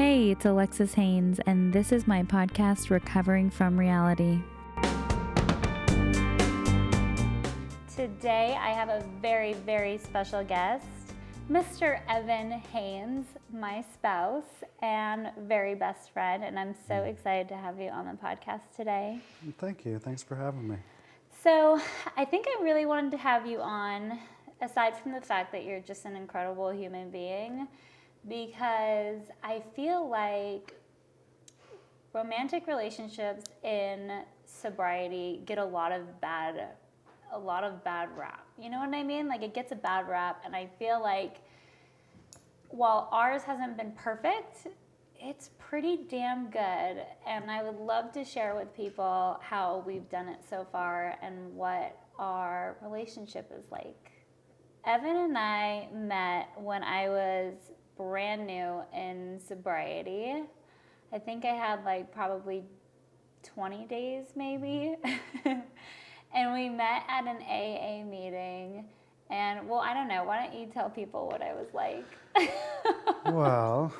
Hey, it's Alexis Haines, and this is my podcast, Recovering from Reality. Today, I have a very, very special guest, Mr. Evan Haines, my spouse and very best friend, and I'm so excited to have you on the podcast today. Thank you. Thanks for having me. So, I think I really wanted to have you on, aside from the fact that you're just an incredible human being, because I feel like romantic relationships in sobriety get a lot of bad rap. You know what I mean? Like, it gets a bad rap, and I feel like while ours hasn't been perfect, it's pretty damn good, and I would love to share with people how we've done it so far and what our relationship is like. Evan and I met when I was brand new in sobriety. I think I had like probably 20 days maybe. And we met at an AA meeting. And well, I don't know. Why don't you tell people what I was like? Well,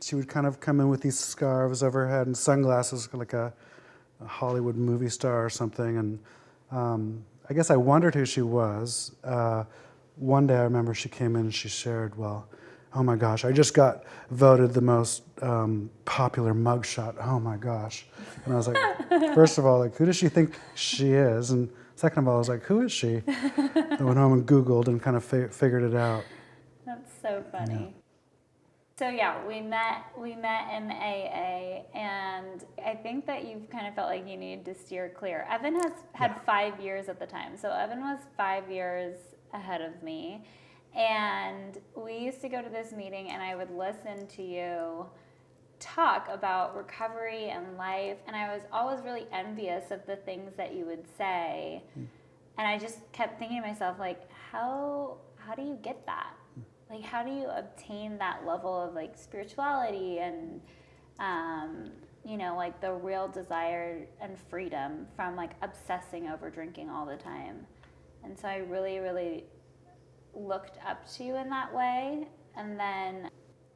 she would kind of come in with these scarves over her head and sunglasses like a Hollywood movie star or something. And I guess I wondered who she was. One day I remember she came in and she shared, well, oh my gosh, I just got voted the most popular mugshot. Oh my gosh. And I was like, first of all, like, who does she think she is? And second of all, I was like, who is she? I went home and Googled and kind of figured it out. That's so funny. Yeah. So yeah, we met in AA, and I think that you've kind of felt like you needed to steer clear. Evan has had 5 years at the time, so Evan was 5 years ahead of me, and we used to go to this meeting, and I would listen to you talk about recovery and life, and I was always really envious of the things that you would say, and I just kept thinking to myself, like, how do you get that? Like, how do you obtain that level of, like, spirituality and, you know, like, the real desire and freedom from, like, obsessing over drinking all the time? And so I really, really looked up to you in that way. And then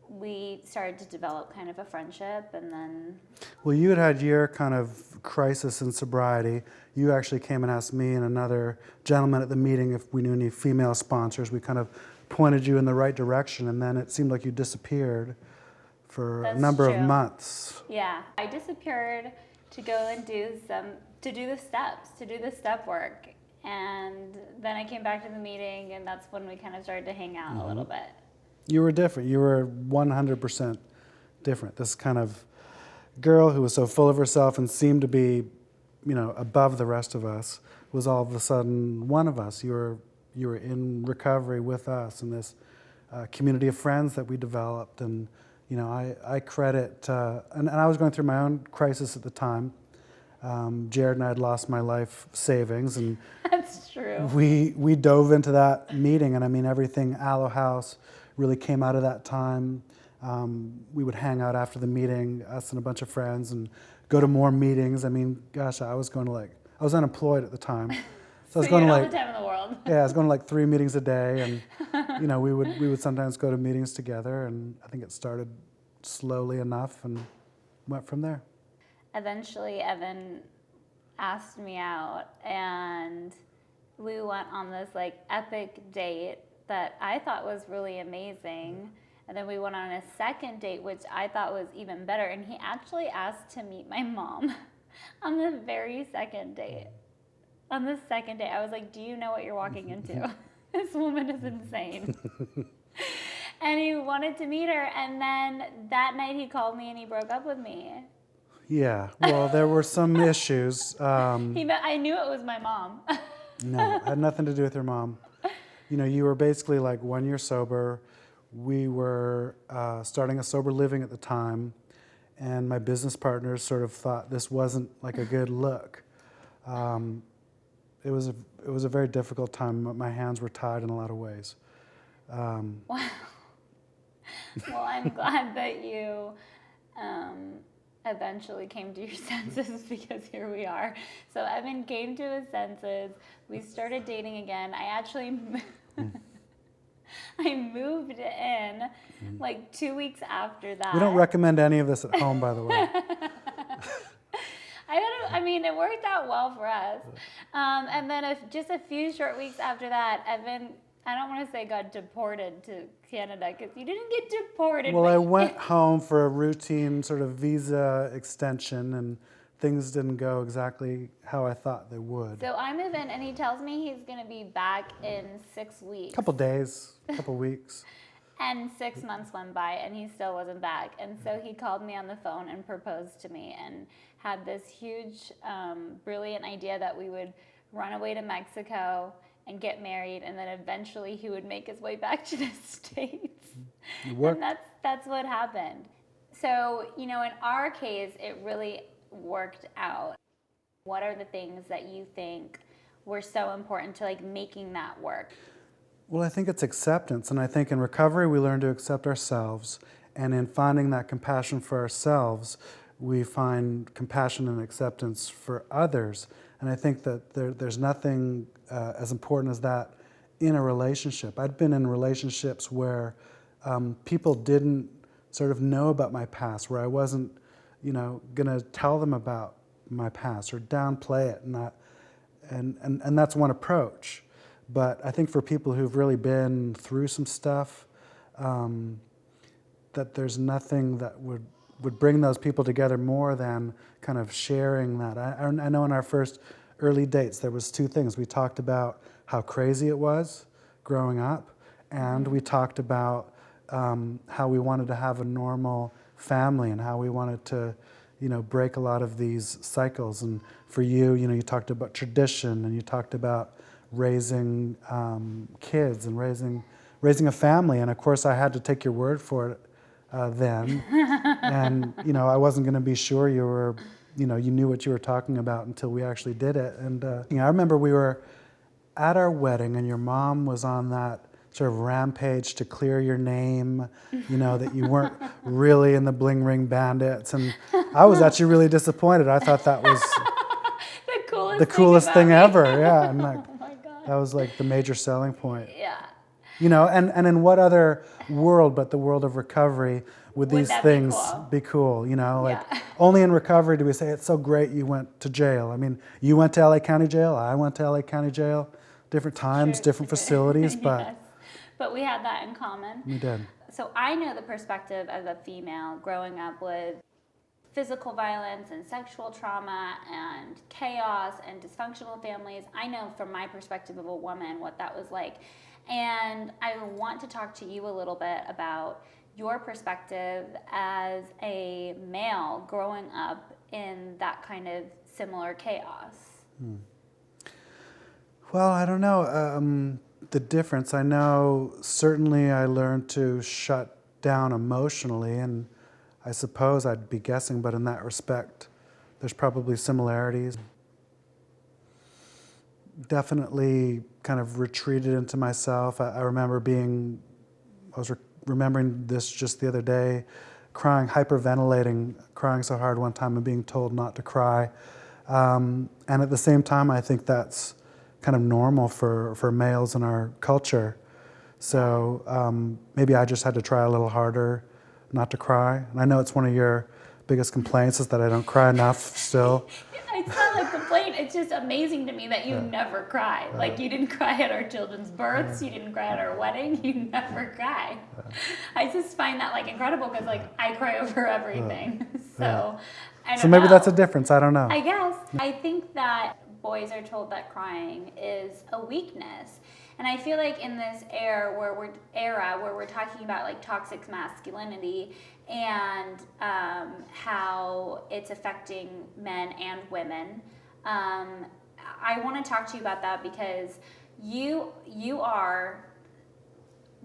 we started to develop kind of a friendship, and then... Well, you had your kind of crisis in sobriety. You actually came and asked me and another gentleman at the meeting if we knew any female sponsors. We kind of pointed you in the right direction, and then it seemed like you disappeared for a number of months. Yeah, I disappeared to go and do the step work, and then I came back to the meeting, and that's when we kind of started to hang out a little bit. You were different. You were 100% different. This kind of girl who was so full of herself and seemed to be, you know, above the rest of us was all of a sudden one of us. You were in recovery with us in this community of friends that we developed. And, you know, I credit, and I was going through my own crisis at the time. Jared and I had lost my life savings. And that's true. We dove into that meeting, and I mean, everything Aloe House really came out of that time. We would hang out after the meeting, us and a bunch of friends, and go to more meetings. I mean, gosh, I was unemployed at the time. So I was going to, like, all the time in the world. Yeah, I was going to like 3 meetings a day, and you know, we would sometimes go to meetings together, and I think it started slowly enough and went from there. Eventually, Evan asked me out, and we went on this like epic date that I thought was really amazing. And then we went on a second date, which I thought was even better. And he actually asked to meet my mom on the very second date. On the second day, I was like, do you know what you're walking into? This woman is insane. And he wanted to meet her, and then that night he called me and he broke up with me. Yeah, well, there were some issues. I knew it was my mom. No, it had nothing to do with your mom. You know, you were basically like 1 year sober. We were starting a sober living at the time, and my business partners sort of thought this wasn't like a good look. It was a very difficult time. My hands were tied in a lot of ways. Wow. Well, I'm glad that you eventually came to your senses, because here we are. So Evan came to his senses. We started dating again. I moved in like 2 weeks after that. We don't recommend any of this at home, by the way. I mean, it worked out well for us. And then just a few short weeks after that, Evan, I don't want to say got deported to Canada because you didn't get deported. Well, I went home for a routine sort of visa extension, and things didn't go exactly how I thought they would. So I move in, and he tells me he's going to be back in 6 weeks. Couple days, couple weeks. And 6 months went by, and he still wasn't back. And so he called me on the phone and proposed to me and had this huge, brilliant idea that we would run away to Mexico and get married, and then eventually he would make his way back to the States. And that's what happened. So, in our case, it really worked out. What are the things that you think were so important to making that work? Well, I think it's acceptance, and I think in recovery we learn to accept ourselves, and in finding that compassion for ourselves, we find compassion and acceptance for others. And I think that there's nothing as important as that in a relationship. I'd been in relationships where people didn't sort of know about my past, where I wasn't, going to tell them about my past or downplay it, and that's one approach. But I think for people who've really been through some stuff, that there's nothing that would bring those people together more than kind of sharing that. I know in our first early dates, there was two things. We talked about how crazy it was growing up, and we talked about how we wanted to have a normal family and how we wanted to, break a lot of these cycles. And for you, you talked about tradition, and you talked about raising kids and raising a family. And of course, I had to take your word for it then. And I wasn't going to be sure you knew what you were talking about until we actually did it. And I remember we were at our wedding, and your mom was on that sort of rampage to clear your name, that you weren't really in the Bling Ring Bandits. And I was actually really disappointed. I thought that was the coolest thing ever. Yeah, and Oh my God. that was like the major selling point. Yeah. And in what other world but the world of recovery would these things be cool? Only in recovery do we say it's so great you went to jail. I mean, you went to LA County Jail, I went to LA County Jail, different times, different facilities, but Yes. But we had that in common. we did. So I know the perspective as a female growing up with physical violence and sexual trauma and chaos and dysfunctional families. I know from my perspective of a woman what that was like. And I want to talk to you a little bit about your perspective as a male growing up in that kind of similar chaos. Well, I don't know the difference. I know certainly I learned to shut down emotionally, and I suppose I'd be guessing, but in that respect, there's probably similarities. Definitely kind of retreated into myself. I remember remembering this just the other day, crying, hyperventilating, crying so hard one time and being told not to cry. And at the same time, I think that's kind of normal for males in our culture. So maybe I just had to try a little harder not to cry. And I know it's one of your biggest complaints is that I don't cry enough still. It's not a complaint. It's just amazing to me that you never cry. Like you didn't cry at our children's births. You didn't cry at our wedding. You never cry. I just find that incredible because I cry over everything. So I don't So maybe know. that's a difference. I don't know. I guess. I think that boys are told that crying is a weakness. And I feel like in this era where we're talking about toxic masculinity and how it's affecting men and women, I want to talk to you about that because you are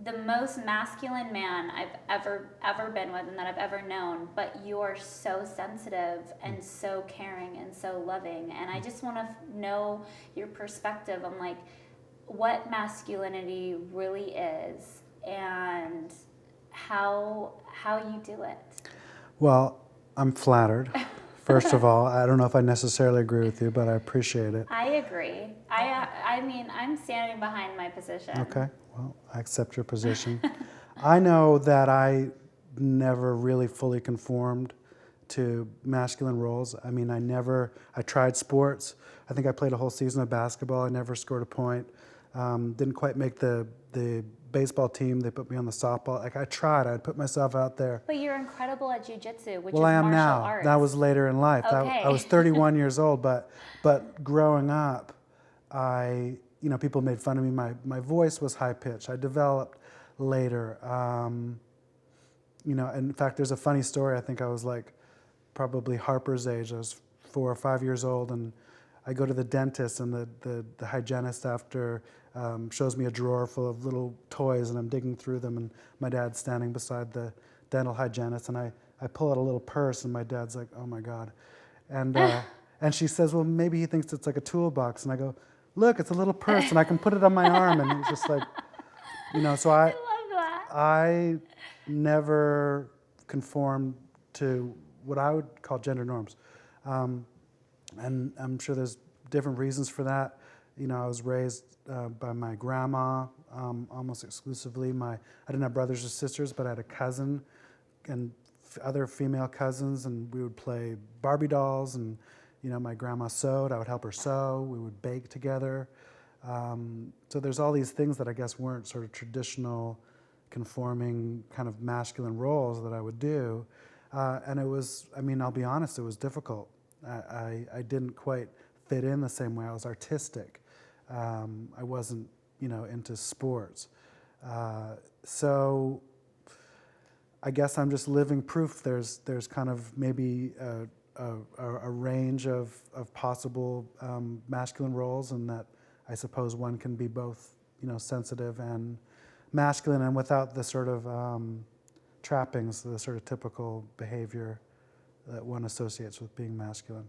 the most masculine man I've ever been with and that I've ever known, but you are so sensitive and so caring and so loving. And I just want to know your perspective on what masculinity really is and how you do it. Well, I'm flattered. First of all, I don't know if I necessarily agree with you, but I appreciate it. I agree. I mean, I'm standing behind my position. Okay. Well, I accept your position. I know that I never really fully conformed to masculine roles. I mean, I tried sports. I think I played a whole season of basketball. I never scored a point. Didn't quite make the baseball team. They put me on the softball. Like, I tried. I'd put myself out there. But you're incredible at jujitsu, which Well, is I am martial now. arts. That was later in life. Okay. I was 31 years old, but growing up, people made fun of me. My voice was high pitched. I developed later. In fact, there's a funny story. I think I was like probably Harper's age. I was 4 or 5 years old, and I go to the dentist, and the hygienist after shows me a drawer full of little toys, and I'm digging through them, and my dad's standing beside the dental hygienist, and I pull out a little purse, and my dad's like, "Oh my God," and and she says, "Well, maybe he thinks it's like a toolbox," and I go, "Look, it's a little purse, and I can put it on my arm," and he's just like, so I love that. I never conformed to what I would call gender norms. And I'm sure there's different reasons for that. I was raised by my grandma almost exclusively. I didn't have brothers or sisters, but I had a cousin and other female cousins, and we would play Barbie dolls, and my grandma sewed. I would help her sew. We would bake together. So there's all these things that I guess weren't sort of traditional conforming kind of masculine roles that I would do. And it was, I'll be honest, it was difficult. I didn't quite fit in the same way. I was artistic. I wasn't, into sports. So I guess I'm just living proof. There's kind of maybe a range of possible masculine roles, and that I suppose one can be both, sensitive and masculine, and without the sort of trappings, the sort of typical behavior that one associates with being masculine.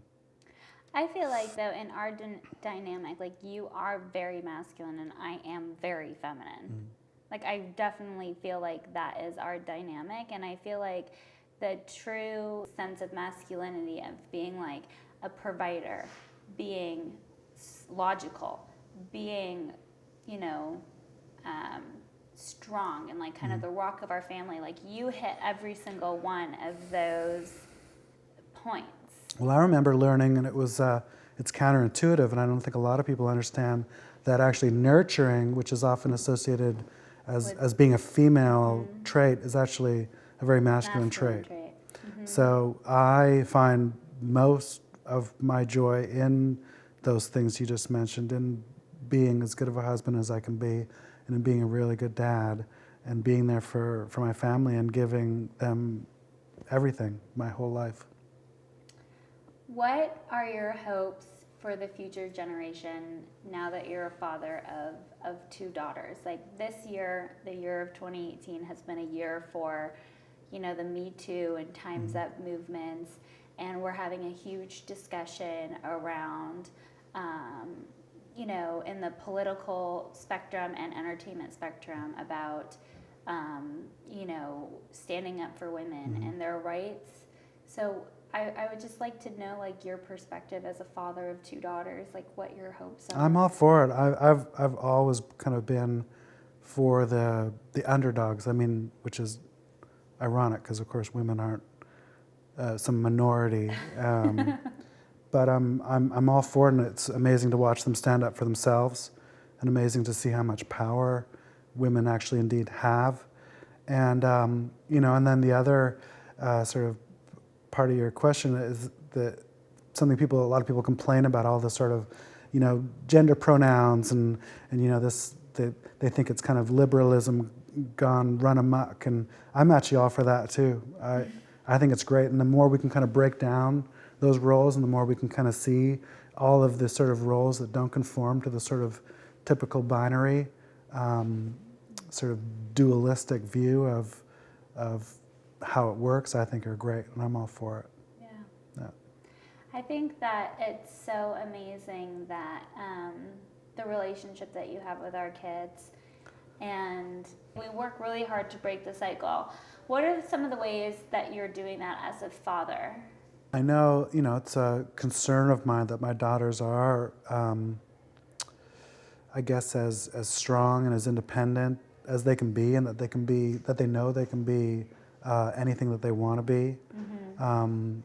I feel like, though, in our dynamic, like, you are very masculine and I am very feminine. Mm. Like, I definitely feel like that is our dynamic, and I feel like the true sense of masculinity, of being like a provider, being logical, being, strong, and like kind of the rock of our family, like, you hit every single one of those points. Well, I remember learning, and it's counterintuitive, and I don't think a lot of people understand that actually nurturing, which is often associated as being a female trait, is actually a very masculine trait. Mm-hmm. So I find most of my joy in those things you just mentioned, in being as good of a husband as I can be, and in being a really good dad, and being there for my family, and giving them everything, my whole life. What are your hopes for the future generation now that you're a father of 2 daughters? Like, this year, the year of 2018, has been a year for, the Me Too and Time's Up movements, and we're having a huge discussion around, in the political spectrum and entertainment spectrum about, standing up for women and their rights. So I would just like to know, like, your perspective as a father of 2 daughters, like, what your hopes are. I'm all for it. I've always kind of been for the underdogs. Which is ironic because, of course, women aren't some minority. But I'm all for it, and it's amazing to watch them stand up for themselves, and amazing to see how much power women actually indeed have. And and then the other sort of part of your question is that something a lot of people complain about, all the sort of, gender pronouns, and they think it's kind of liberalism gone run amok, and I'm actually all for that too. I think it's great, and the more we can kind of break down those roles, and the more we can kind of see all of the sort of roles that don't conform to the sort of typical binary, sort of dualistic view of how it works, I think are great, and I'm all for it. Yeah. I think that it's so amazing that the relationship that you have with our kids, and we work really hard to break the cycle. What are some of the ways that you're doing that as a father? I know, it's a concern of mine that my daughters are I guess, as strong and as independent as they can be, and that they know they can be anything that they want to be. And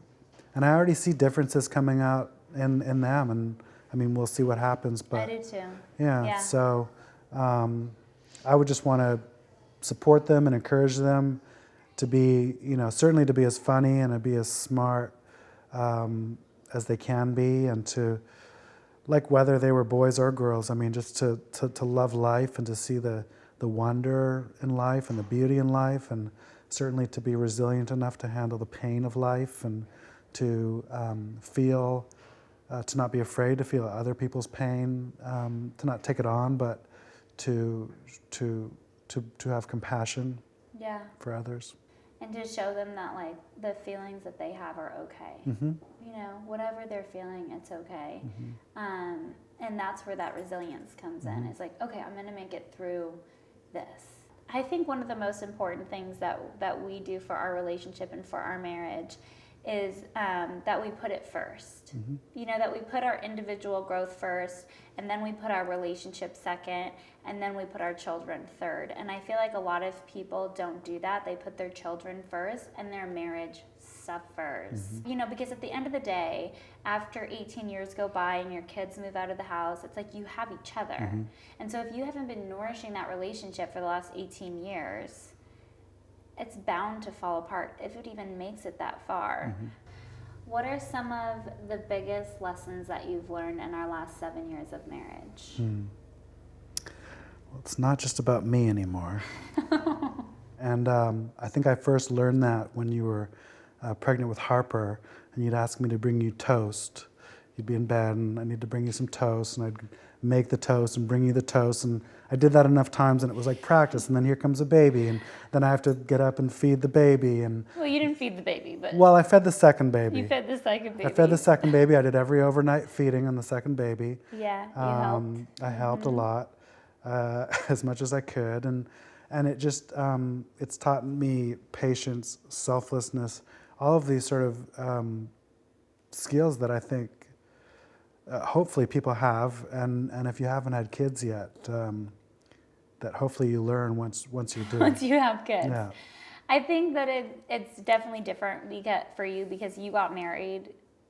I already see differences coming out in them, and I mean, we'll see what happens. But I do too. yeah. So I would just want to support them and encourage them to be, certainly to be as funny and to be as smart as they can be, and to, like, whether they were boys or girls, I mean, just to love life and to see the wonder in life and the beauty in life, and certainly to be resilient enough to handle the pain of life, and to feel, to not be afraid to feel other people's pain, to not take it on, but to have compassion Yeah. for others. And to show them that, like, the feelings that they have are okay. Whatever they're feeling, it's okay. And that's where that resilience comes in. It's like, okay, I'm going to make it through this. I think one of the most important things that we do for our relationship and for our marriage is that we put it first. That we put our individual growth first, and then we put our relationship second, and then we put our children third. And I feel like a lot of people don't do that. They put their children first, and their marriage suffers. Because at the end of the day, after 18 years go by and your kids move out of the house, it's like you have each other. And so if you haven't been nourishing that relationship for the last 18 years, it's bound to fall apart if it even makes it that far. What are some of the biggest lessons that you've learned in our last 7 years of marriage? Well, it's not just about me anymore. And I think I first learned that when you were pregnant with Harper, and you'd ask me to bring you toast. You'd be in bed, and I need to bring you some toast, and I'd make the toast and bring you the toast, and I did that enough times, and it was like practice. And then here comes a baby, and then I have to get up and feed the baby. And well, you didn't feed the baby, but well, I fed the second baby. You fed the second baby. I fed the second baby. I did every overnight feeding on the second baby. Yeah, you helped. I helped a lot, as much as I could, and it just it's taught me patience, selflessness, all of these sort of skills that I think hopefully people have, and if you haven't had kids yet, that hopefully you learn once you do. Once you have kids. Yeah. I think that it's definitely different for you because you got married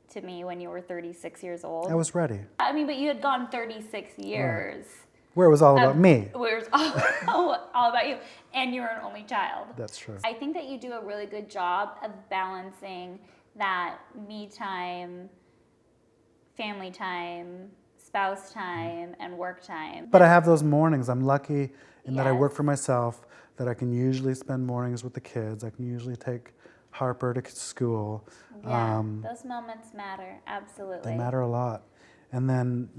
to me when you were 36 years old. I was ready. I mean, but you had gone 36 years. Where it was all about me. Where it was all about you. And you were an only child. That's true. I think that you do a really good job of balancing that me time, family time, spouse time, and work time. But I have those mornings. I'm lucky in that I Yes. work for myself, that I can usually spend mornings with the kids. I can usually take Harper to school. Yeah, those moments matter, absolutely. They matter a lot. And then,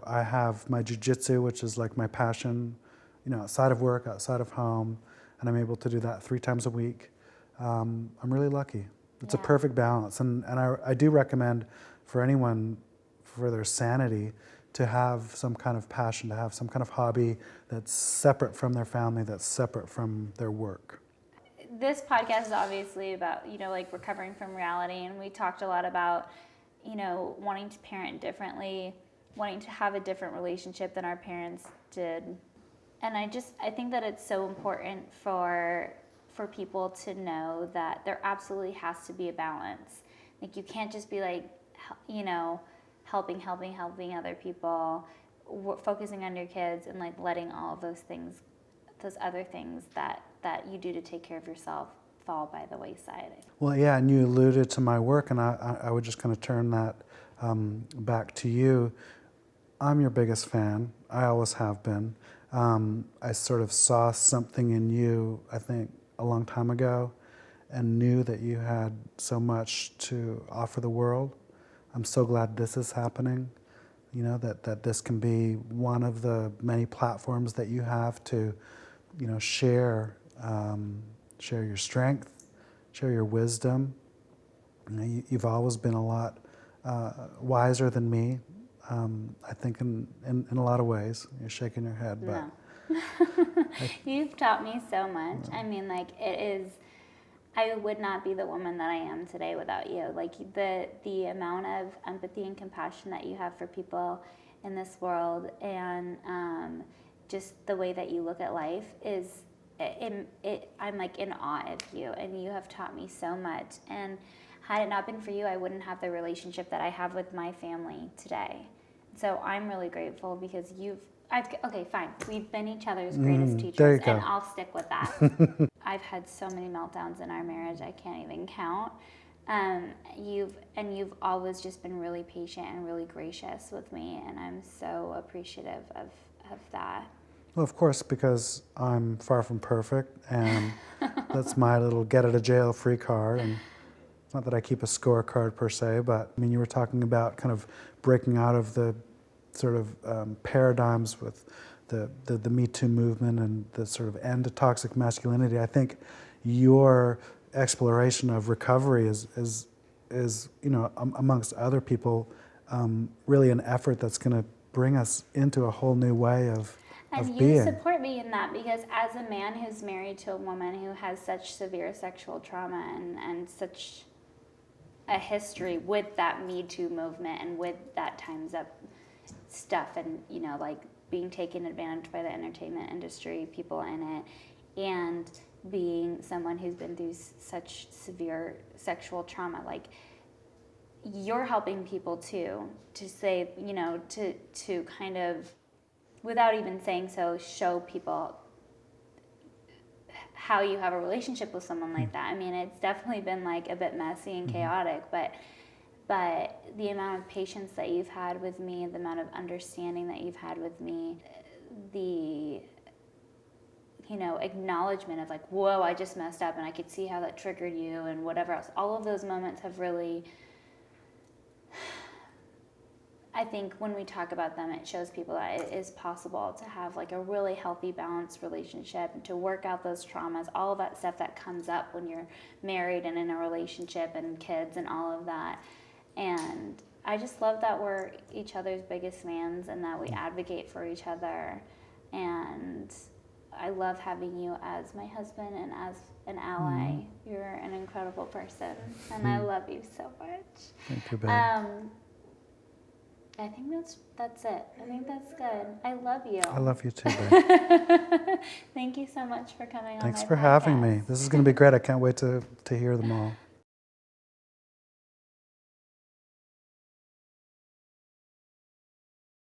I have my jiu-jitsu, which is like my passion, outside of work, outside of home, and I'm able to do that 3 times a week. I'm really lucky. It's a perfect balance. And I do recommend for anyone, for their sanity, to have some kind of passion, to have some kind of hobby that's separate from their family, that's separate from their work. This podcast is obviously about, like recovering from reality, and we talked a lot about, wanting to parent differently, wanting to have a different relationship than our parents did. And I think that it's so important for people to know that there absolutely has to be a balance. Like, you can't just be like, helping other people, focusing on your kids, and like letting all of those other things that you do to take care of yourself fall by the wayside. Well, yeah, and you alluded to my work, and I would just kind of turn that back to you. I'm your biggest fan. I always have been. I sort of saw something in you, I think, a long time ago, and knew that you had so much to offer the world. I'm so glad this is happening, that this can be one of the many platforms that you have to, share your strength, share your wisdom. You've always been a lot wiser than me, I think in a lot of ways. You're shaking your head, but... No. You've taught me so much. I mean, like, it is... I would not be the woman that I am today without you. Like the amount of empathy and compassion that you have for people in this world, and just the way that you look at life is, I'm like in awe of you, and you have taught me so much. And had it not been for you, I wouldn't have the relationship that I have with my family today. So I'm really grateful because okay, fine. We've been each other's greatest There you teachers, and go. I'll stick with that. I've had so many meltdowns in our marriage, I can't even count. You've always just been really patient and really gracious with me, and I'm so appreciative of that. Well, of course, because I'm far from perfect, and that's my little get out of jail free card. And it's not that I keep a scorecard per se, but I mean, you were talking about kind of breaking out of the sort of paradigms with the Me Too movement and the sort of end to toxic masculinity. I think your exploration of recovery is amongst other people, really an effort that's going to bring us into a whole new way of And you being. support me in that, because as a man who's married to a woman who has such severe sexual trauma and such a history with that Me Too movement and with that Time's Up stuff, and like being taken advantage by the entertainment industry, people in it, and being someone who's been through such severe sexual trauma, like you're helping people too, to say, to kind of, without even saying so, show people how you have a relationship with someone like that. I mean, it's definitely been like a bit messy and chaotic, but the amount of patience that you've had with me, the amount of understanding that you've had with me, the acknowledgement of like, whoa, I just messed up, and I could see how that triggered you, and whatever else. All of those moments have really, I think when we talk about them, it shows people that it is possible to have like a really healthy, balanced relationship, and to work out those traumas, all of that stuff that comes up when you're married and in a relationship and kids and all of that. And I just love that we're each other's biggest fans, and that we advocate for each other. And I love having you as my husband and as an ally. You're an incredible person, and I love you so much. Thank you, babe. I think that's it. I think that's good. I love you. I love you too, babe. Thank you so much for coming on my podcast. Thanks for having me. This is going to be great. I can't wait to hear them all.